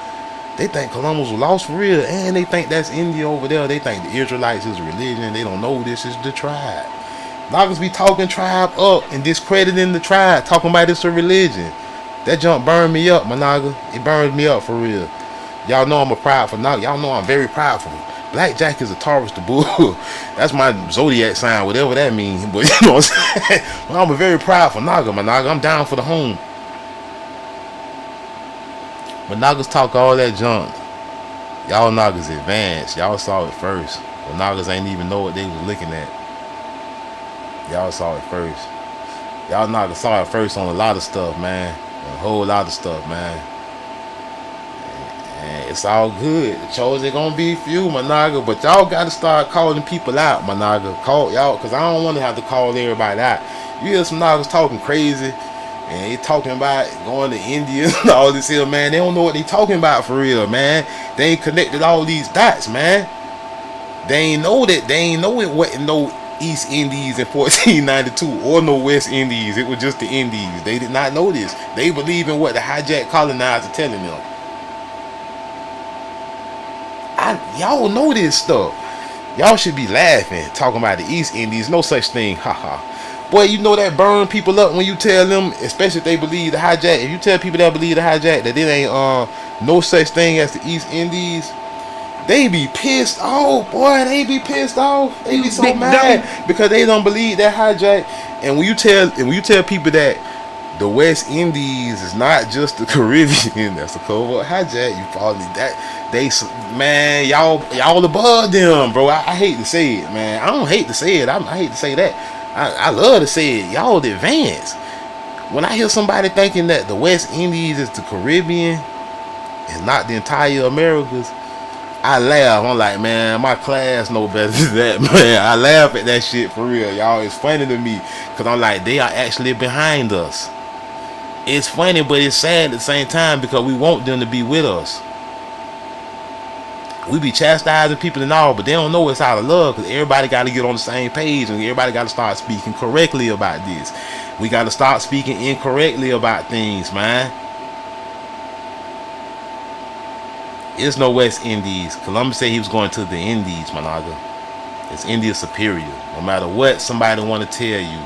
[SPEAKER 1] They think Columbus was lost for real. And they think that's India over there. They think the Israelites is a religion. They don't know this is the tribe. Nagas be talking tribe up and discrediting the tribe. Talking about it's a religion. That junk burned me up, my Naga. It burned me up for real. Y'all know I'm a prideful Naga. Y'all know I'm very prideful. Blackjack is a Taurus the bull. That's my zodiac sign, whatever that means. But you know what I'm saying? Well, I'm a very prideful Naga, my Naga. I'm down for the home. But Nagas talk all that junk. Y'all Nagas advanced. Y'all saw it first. But Nagas ain't even know what they was looking at. Y'all saw it first. Y'all Nagas saw it first on a lot of stuff, man. A whole lot of stuff, man. And it's all good. The chosen gonna be few, my Naga. But y'all gotta start calling people out, my Naga. Call y'all, because I don't want to have to call everybody out. You hear some Nagas talking crazy. And they talking about going to India and all this here, man. They don't know what they talking about for real, man. They ain't connected all these dots, man. They ain't know that. They ain't know it wasn't no East Indies in 1492 or no West Indies. It was just the Indies. They did not know this. They believe in what the hijacked colonizer telling them. Y'all know this stuff. Y'all should be laughing, talking about the East Indies. No such thing, haha. Boy, you know that burn people up when you tell them, especially if they believe the hijack. If you tell people that believe the hijack that it ain't no such thing as the East Indies, they be pissed off, boy. They be pissed off. They be so mad because they don't believe that hijack. And when you tell people that the West Indies is not just the Caribbean, that's the Cold War hijack, you probably that they, man, y'all above them, bro. I hate to say it, man. I don't hate to say it. I hate to say that. I love to say it. Y'all advanced. When I hear somebody thinking that the West Indies is the Caribbean and not the entire Americas, I laugh. I'm like, man, my class know better than that, man. I laugh at that shit for real, y'all. It's funny to me because I'm like, they are actually behind us. It's funny, but it's sad at the same time because we want them to be with us. We be chastising people and all, but they don't know it's out of love because everybody got to get on the same page and everybody got to start speaking correctly about this. We got to start speaking incorrectly about things, man. It's no West Indies. Columbus said he was going to the Indies, Managa. It's India superior. No matter what somebody want to tell you.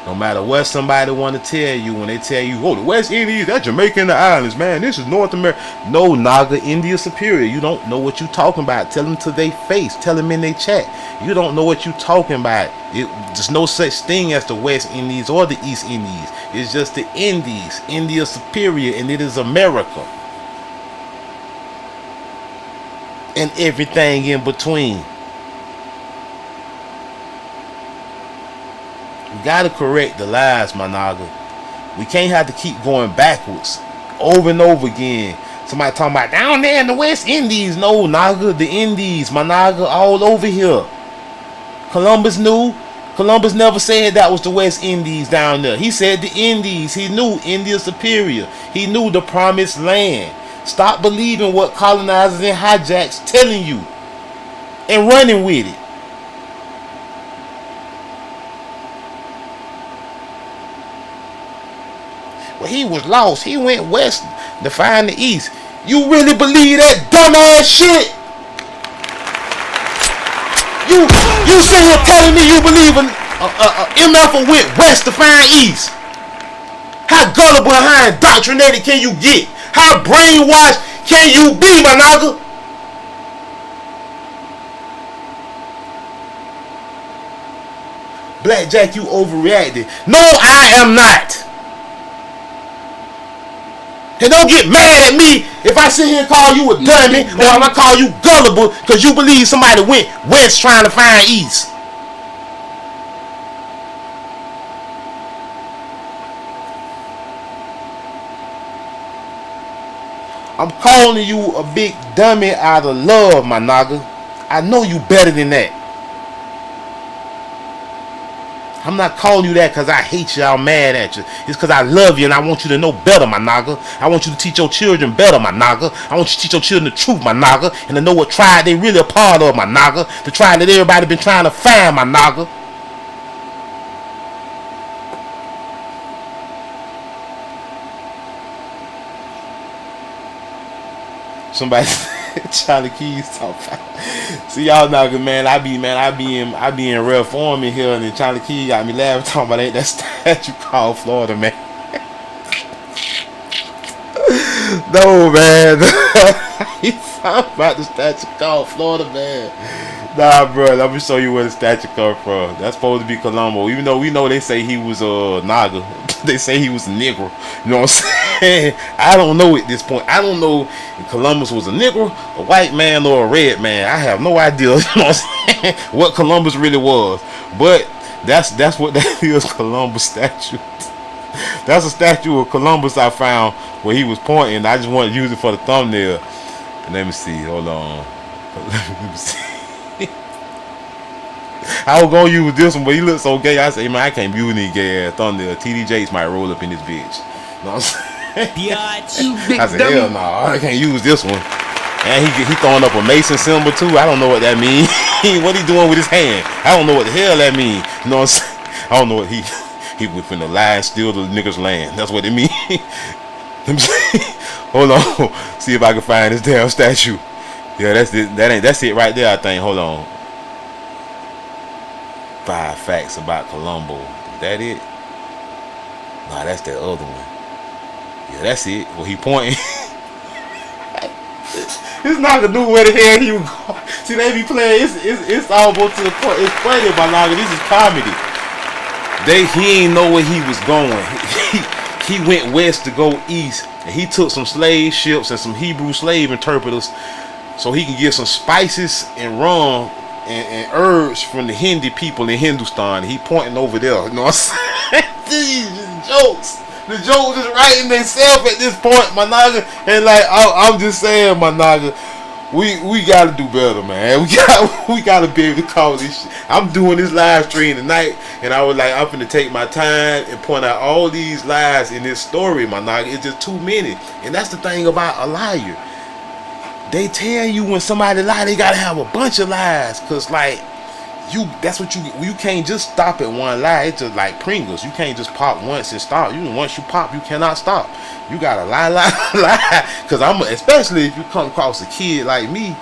[SPEAKER 1] No matter what somebody want to tell you, when they tell you, oh, the West Indies, that's Jamaica and the islands, man. This is North America. No, Naga, India superior. You don't know what you talking about. Tell them to their face. Tell them in their chat. You don't know what you talking about. There's no such thing as the West Indies or the East Indies. It's just the Indies. India superior, and it is America. And everything in between. We gotta correct the lies, my naga. We can't have to keep going backwards over and over again. Somebody talking about down there in the West Indies. No, naga, the Indies, my naga, all over here. Columbus knew. Columbus never said that was the West Indies down there. He said the Indies. He knew India superior. He knew the promised land. Stop believing what colonizers and hijacks telling you and running with it. Well, he was lost. He went west to find the east. You really believe that dumbass shit? You sit here telling me you believe MF went west to find east? How gullible and indoctrinated can you get? How brainwashed can you be, my naga? Blackjack, you overreacted. No, I am not. And don't get mad at me if I sit here and call you a dummy or if I call you gullible because you believe somebody went west trying to find east. I'm calling you a big dummy out of love, my naga. I know you better than that. I'm not calling you that because I hate you, I'm mad at you. It's because I love you and I want you to know better, my naga. I want you to teach your children better, my naga. I want you to teach your children the truth, my naga. And to know what tribe they really a part of, my naga. The tribe that everybody been trying to find, my naga. Somebody Charlie Keys talk about. See y'all naga, man. I be in rare form in here, and then Charlie Keys got me laughing talking about ain't that statue called Florida, man. No, man. He talking about the statue called Florida, man. Nah, bro. Let me show you where the statue come from. That's supposed to be Colombo. Even though we know they say he was a Naga. They say he was a Negro. You know what I'm saying? I don't know at this point. I don't know if Columbus was a Negro, a white man, or a red man. I have no idea. You know what I'm saying? What Columbus really was. But that's what that is, Columbus statue. That's a statue of Columbus I found where he was pointing. I just want to use it for the thumbnail. Let me see. Hold on. Let me see. I was gonna use this one, but he looks so gay. I say, man, I can't use any gay ass thumbnail. TD Jakes might roll up in this bitch. You know what I'm saying? I said, hell no, I can't use this one. And he throwing up a Mason symbol too. I don't know what that means. What he doing with his hand? I don't know what the hell that means. You know what I'm saying? I don't know what he was finna lie and steal the niggas' land. That's what it means. Let me see. Hold on. See if I can find this damn statue. Yeah, that's it. That's it right there, I think. Hold on. 5 facts about Columbo. Is that it? Nah, that's that other one. Yeah, that's it. Well, he pointing. This nigga knew where the hell he was going. See, they be playing. It's almost to the point. It's funny, my nigga. This is comedy. He ain't know where he was going. He went west to go east, and he took some slave ships and some Hebrew slave interpreters, so he can get some spices and rum and herbs from the Hindi people in Hindustan. He pointing over there. You know what I'm saying? These jokes. The jokes is writing themselves at this point, my nigga. And like I'm just saying, my nigga, we gotta do better, man. We gotta be able to call this shit. I'm doing this live stream tonight, and I was like, I'm finna take my time and point out all these lies in this story, my nigga. It's just too many. And that's the thing about a liar. They tell you when somebody lie, they gotta have a bunch of lies, cause like that's what you can't just stop at one lie. It's just like Pringles. You can't just pop once and stop. Once you pop, you cannot stop. You gotta lie. Cause especially if you come across a kid like me.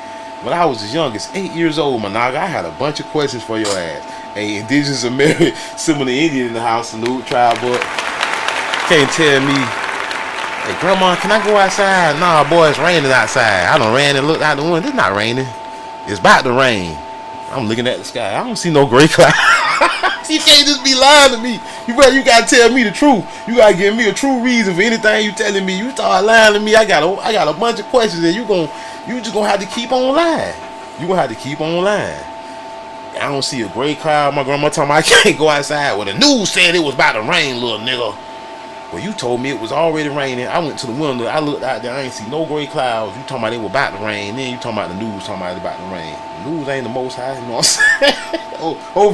[SPEAKER 1] When I was as young as 8 years old, my nigga, I had a bunch of questions for your ass. Hey, indigenous American, similar Indian in the house, salute, tribe, but can't tell me, hey, grandma, can I go outside? Nah, boy, it's raining outside. I done ran and looked out the window. It's not raining. It's about to rain. I'm looking at the sky. I don't see no gray cloud. You can't just be lying to me. You gotta tell me the truth. You gotta give me a true reason for anything you telling me. You start lying to me, I got a bunch of questions, and you just gonna have to keep on lying. You gonna have to keep on lying. I don't see a gray cloud. My grandma told me I can't go outside. Well, the news said it was about to rain, little nigga. Well, you told me it was already raining. I went to the window. I looked out there. I ain't see no gray clouds. You talking about it was about to rain. Then you talking about the news talking about it about to rain. The news ain't the most high. You know what I'm saying?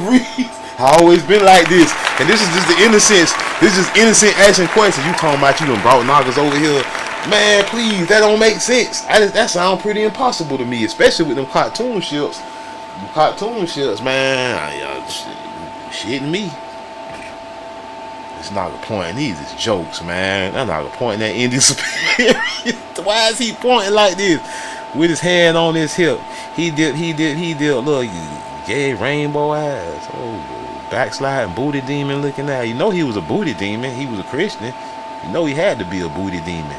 [SPEAKER 1] Reed, I always been like this. And this is just the innocence. This is just innocent asking questions. You talking about you done brought knockers over here. Man, please, that don't make sense. That sound pretty impossible to me, especially with them cartoon ships. Them cartoon ships, man. Shitting me. It's not a point. These is jokes, man. That's not a point. That Indian superior. Why is he pointing like this with his hand on his hip? He did a little gay rainbow eyes. Oh, backsliding booty demon looking at. You know he was a booty demon. He was a Christian. You know he had to be a booty demon.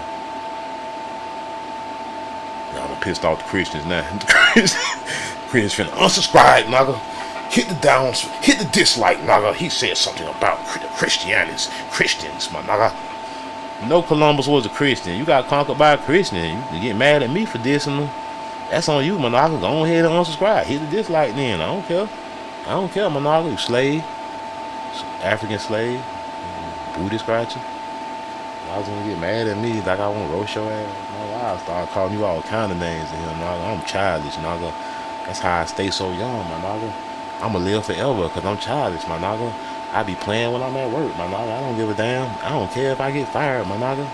[SPEAKER 1] Now I'm pissed off the Christians now. Christians finna unsubscribe, nigga. Hit the dislike, nigga. He said something about Christians, my nigga. You know Columbus was a Christian. You got conquered by a Christian. You get mad at me for dissing him. That's on you, my nigga. Go ahead and unsubscribe. Hit the dislike then. I don't care, my nigga. You slave. African slave. Booty scratcher. I was gonna get mad at me like I want to roast your ass. I'll start calling you all kind of names in here, nigga. I'm childish, nigga. That's how I stay so young, my nigga. I'ma live forever because I'm childish, my nigga. I be playing when I'm at work, my nigga. I don't give a damn. I don't care if I get fired, my nigga.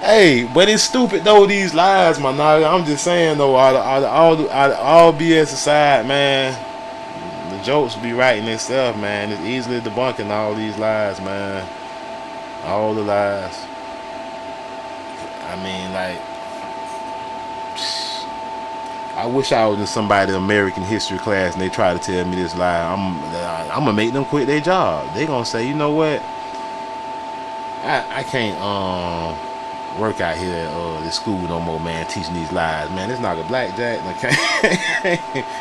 [SPEAKER 1] Hey, but it's stupid though, these lies, my nigga. I'm just saying though, all BS aside, man, the jokes be writing themselves, man. It's easily debunking all these lies, man. All the lies. I mean, like, I wish I was in somebody's American history class and they try to tell me this lie. I'm gonna make them quit their job. They gonna say, you know what? I can't work out here at this school no more, man. Teaching these lies, man. It's not a blackjack,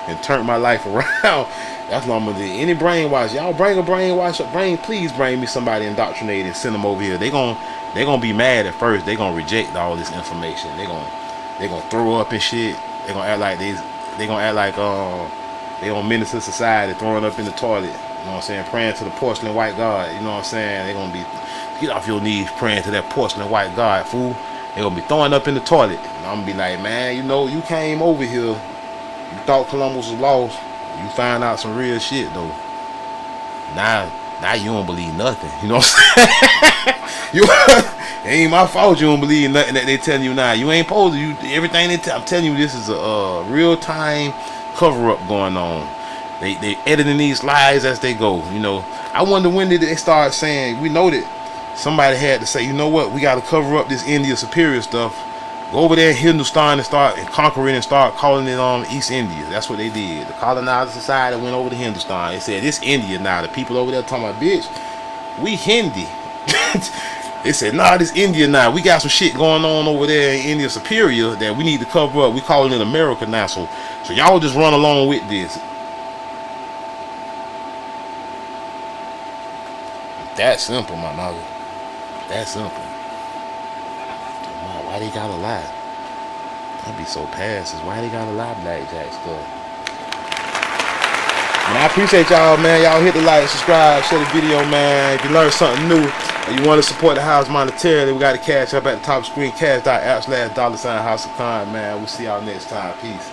[SPEAKER 1] and turn my life around. That's what I'm gonna do. Any brainwash, y'all bring a brainwash. Please bring me somebody indoctrinated and send them over here. They gonna be mad at first. They gonna reject all this information. They gonna throw up and shit. They gonna act like they on menace to society, throwing up in the toilet. You know what I'm saying? Praying to the porcelain white god. You know what I'm saying? They gonna be, get off your knees praying to that porcelain white god, fool. They gonna be throwing up in the toilet. And I'm gonna be like, man, you know, you came over here. You thought Columbus was lost. You find out some real shit though. Now you don't believe nothing. You know what I'm saying? It ain't my fault you don't believe nothing that they telling you now. You ain't supposed to. Everything I'm telling you, this is a real time cover up going on. They editing these lies as they go. You know, I wonder when did they start saying, we know that somebody had to say, you know what, we got to cover up this India Superior stuff Go over there in Hindustan and start conquering and start calling it East India. That's what they did. The colonizer society went over to Hindustan. They said, it's India now. The people over there talking about, bitch, we Hindi. They said, nah, this India now. We got some shit going on over there in India Superior that we need to cover up. We calling it America now. So y'all just run along with this. That simple, my nigga. That simple. Why they gotta lie? I'd be so passive. Why they gotta lie, Blackjack stuff? Man, I appreciate y'all, man. Y'all hit the like, subscribe, share the video, man. If you learned something new or you want to support the house monetarily, we got the cash up at the top of the screen. Cash.app/$House of Con, man. We'll see y'all next time. Peace.